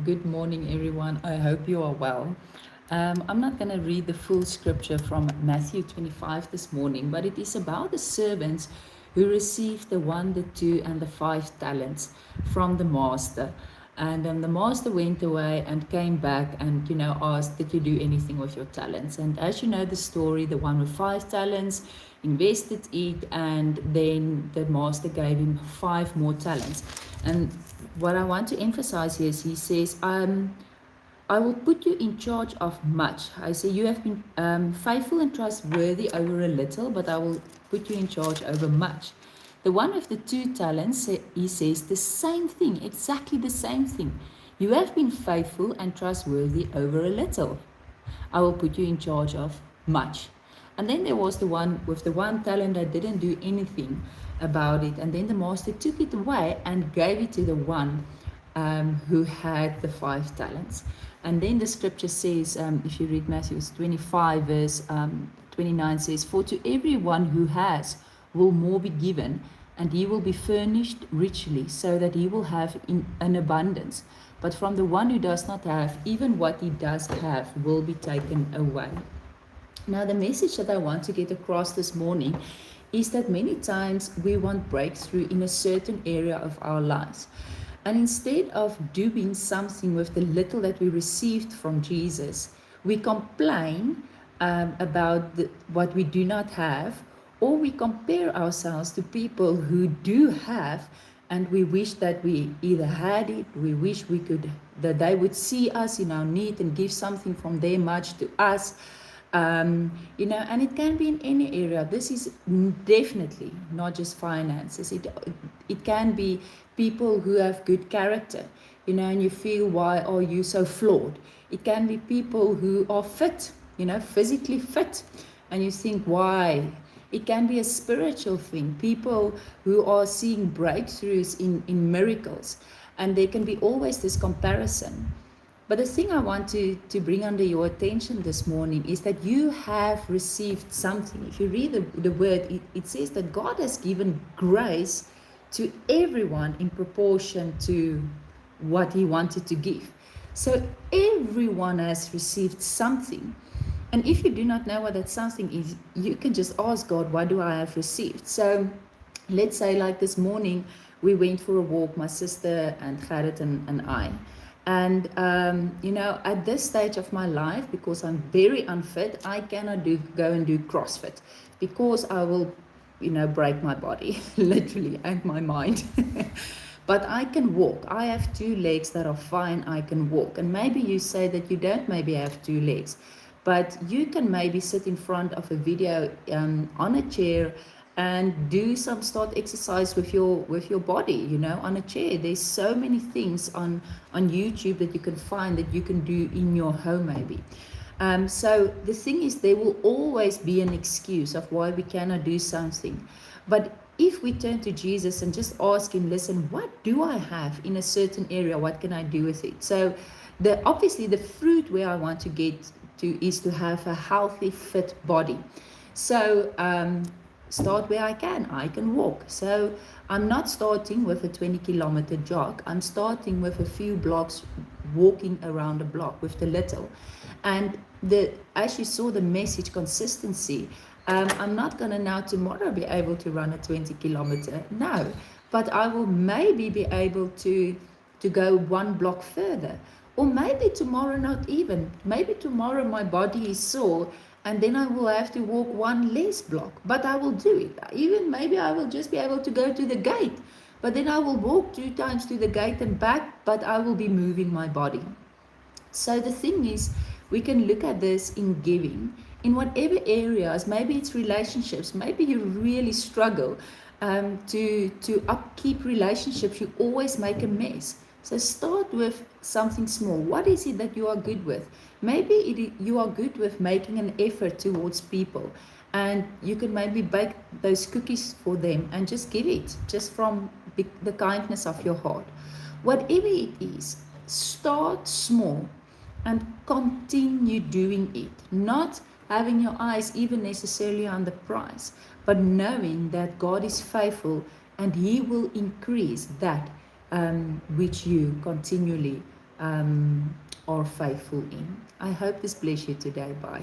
Good morning, everyone. I hope you are well. I'm not going to read the full scripture from Matthew 25 this morning, but it is about the servants who received the one, the two, and the 5 talents from the master. And the master went away and came back and, asked, did you do anything with your talents? And as you know the story, the one with 5 talents invested it, and then the master gave him 5 more talents. And what I want to emphasize here is he says, I will put you in charge of much. I say, you have been faithful and trustworthy over a little, but I will put you in charge over much. The one with the 2 talents, he says the same thing, exactly the same thing. You have been faithful and trustworthy over a little. I will put you in charge of much. And then there was the one with the 1 talent that didn't do anything about it. And then the master took it away and gave it to the one who had the 5 talents. And then the scripture says, if you read Matthew 25, verse 29 says, for to everyone who has will more be given, and he will be furnished richly, so that he will have in an abundance. But from the one who does not have, even what he does have will be taken away. Now, the message that I want to get across this morning is that many times we want breakthrough in a certain area of our lives. And instead of doing something with the little that we received from Jesus, we complain about what we do not have, or we compare ourselves to people who do have, and we wish that we either had it, we wish we could, that they would see us in our need and give something from their much to us. And it can be in any area. This is definitely not just finances. It can be people who have good character, and you feel, why are you so flawed? It can be people who are fit, physically fit, and you think, why? It can be a spiritual thing, people who are seeing breakthroughs in miracles, and there can be always this comparison. But the thing I want to bring under your attention this morning is that you have received something. If you read the word, it says that God has given grace to everyone in proportion to what he wanted to give. So everyone has received something. And if you do not know what that something is, you can just ask God, what do I have received? So let's say like this morning, we went for a walk, my sister and Gerrit and I. And, at this stage of my life, because I'm very unfit, I cannot go and do CrossFit because I will, break my body, literally, and my mind. But I can walk. I have 2 legs that are fine. I can walk. And maybe you say that you don't maybe have 2 legs, but you can maybe sit in front of a video on a chair and do some start exercise with your body, on a chair. There's so many things on YouTube that you can find that you can do in your home maybe. So the thing is, there will always be an excuse of why we cannot do something. But if we turn to Jesus and just ask him, listen, what do I have in a certain area? What can I do with it? So obviously the fruit where I want to get to is to have a healthy, fit body. So start where I can walk. So I'm not starting with a 20-kilometer jog. I'm starting with a few blocks, walking around a block with the little. And as you saw the message, consistency, I'm not going to now tomorrow be able to run a 20-kilometer, no, but I will maybe be able to go 1 block further. Or maybe tomorrow not even. Maybe tomorrow my body is sore, and then I will have to walk 1 less block, but I will do it. Even maybe I will just be able to go to the gate, but then I will walk 2 times to the gate and back, but I will be moving my body. So the thing is, we can look at this in giving, in whatever areas. Maybe it's relationships. Maybe you really struggle to upkeep relationships. You always make a mess. So start with something small. What is it that you are good with? Maybe you are good with making an effort towards people, and you can maybe bake those cookies for them and just give it, just from the kindness of your heart. Whatever it is, start small and continue doing it. Not having your eyes even necessarily on the prize, but knowing that God is faithful and he will increase that which you continually are faithful in. I hope this bless you today. Bye.